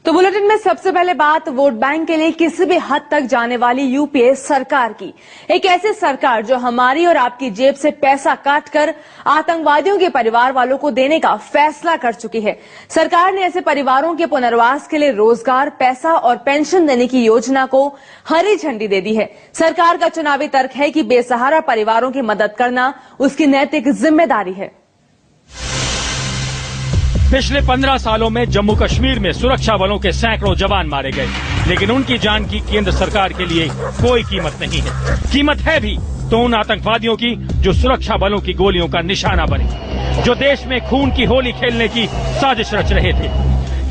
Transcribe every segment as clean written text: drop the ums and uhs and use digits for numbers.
तो बुलेटिन में सबसे पहले बात वोट बैंक के लिए किसी भी हद तक जाने वाली यूपीए सरकार की। एक ऐसी सरकार जो हमारी और आपकी जेब से पैसा काटकर आतंकवादियों के परिवार वालों को देने का फैसला कर चुकी है। सरकार ने ऐसे परिवारों के पुनर्वास के लिए रोजगार, पैसा और पेंशन देने की योजना को हरी झंडी दे दी है। सरकार का चुनावी तर्क है कि बेसहारा परिवारों की मदद करना उसकी नैतिक जिम्मेदारी है। पिछले 15 सालों में जम्मू कश्मीर में सुरक्षा बलों के सैकड़ों जवान मारे गए, लेकिन उनकी जान की केंद्र सरकार के लिए कोई कीमत नहीं है। कीमत है भी तो उन आतंकवादियों की जो सुरक्षा बलों की गोलियों का निशाना बने, जो देश में खून की होली खेलने की साजिश रच रहे थे।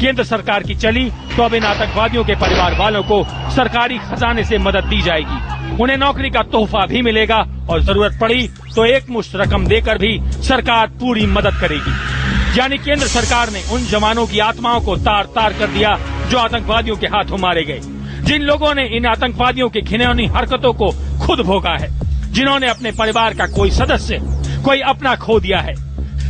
केंद्र सरकार की चली तो अब इन आतंकवादियों के परिवार वालों को सरकारी खजाने से मदद दी जाएगी। उन्हें नौकरी का तोहफा भी मिलेगा और जरूरत पड़ी तो एकमुश्त रकम देकर भी सरकार पूरी मदद करेगी। यानी केंद्र सरकार ने उन जवानों की आत्माओं को तार तार कर दिया जो आतंकवादियों के हाथों मारे गए, जिन लोगों ने इन आतंकवादियों की घिनौनी हरकतों को खुद भोगा है, जिन्होंने अपने परिवार का कोई सदस्य, कोई अपना खो दिया है।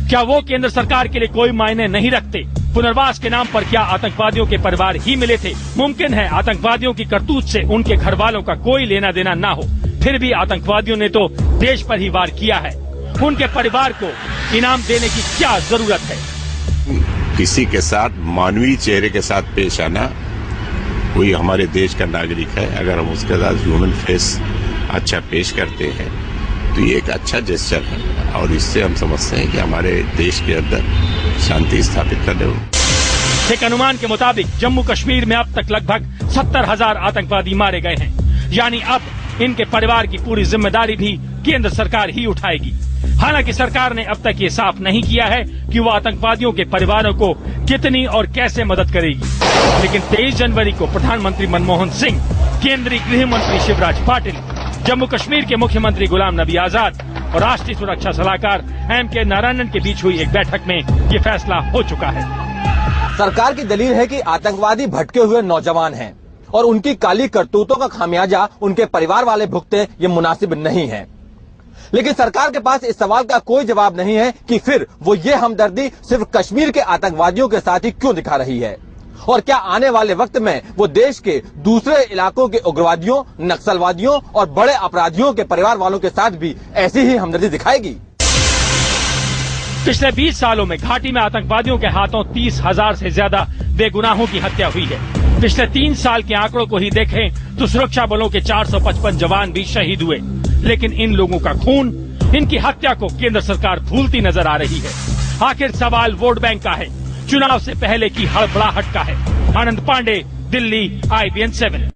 क्या वो केंद्र सरकार के लिए कोई मायने नहीं रखते? पुनर्वास के नाम पर क्या आतंकवादियों के परिवार ही मिले थे? मुमकिन है आतंकवादियों की करतूत से उनके घर वालों का कोई लेना देना ना हो, फिर भी आतंकवादियों ने तो देश पर ही वार किया है। उनके परिवार को इनाम देने की क्या जरूरत है? किसी के साथ मानवीय चेहरे के साथ पेश आना, कोई हमारे देश का नागरिक है, अगर हम उसके साथ ह्यूमन फेस अच्छा पेश करते हैं तो ये एक अच्छा जेस्चर है और इससे हम समझते हैं कि हमारे देश के अंदर शांति स्थापित करने हो। एक अनुमान के मुताबिक जम्मू कश्मीर में अब तक लगभग 70,000 आतंकवादी मारे गए हैं। यानी अब इनके परिवार की पूरी जिम्मेदारी भी केंद्र सरकार ही उठाएगी। हालांकि सरकार ने अब तक ये साफ नहीं किया है कि वो आतंकवादियों के परिवारों को कितनी और कैसे मदद करेगी। लेकिन 23 जनवरी को प्रधानमंत्री मनमोहन सिंह, केंद्रीय गृह मंत्री शिवराज पाटिल, जम्मू कश्मीर के मुख्यमंत्री गुलाम नबी आजाद और राष्ट्रीय सुरक्षा सलाहकार M.K. नारायणन के बीच हुई एक बैठक में ये फैसला हो चुका है। सरकार की दलील है कि आतंकवादी भटके हुए नौजवान हैं और उनकी काली करतूतों का खामियाजा उनके परिवार वाले भुगते ये मुनासिब नहीं है। लेकिन सरकार के पास इस सवाल का कोई जवाब नहीं है कि फिर वो ये हमदर्दी सिर्फ कश्मीर के आतंकवादियों के साथ ही क्यों दिखा रही है, और क्या आने वाले वक्त में वो देश के दूसरे इलाकों के उग्रवादियों, नक्सलवादियों और बड़े अपराधियों के परिवार वालों के साथ भी ऐसी ही हमदर्दी दिखाएगी। पिछले 20 सालों में घाटी में आतंकवादियों के हाथों 30,000 से ज्यादा बेगुनाहों की हत्या हुई है। पिछले 3 साल के आंकड़ों को ही देखें तो सुरक्षा बलों के 455 जवान भी शहीद हुए। लेकिन इन लोगों का खून, इनकी हत्या को केंद्र सरकार भूलती नजर आ रही है। आखिर सवाल वोट बैंक का है, चुनाव से पहले की हड़बड़ाहट का है। आनंद पांडे, दिल्ली, IBN 7।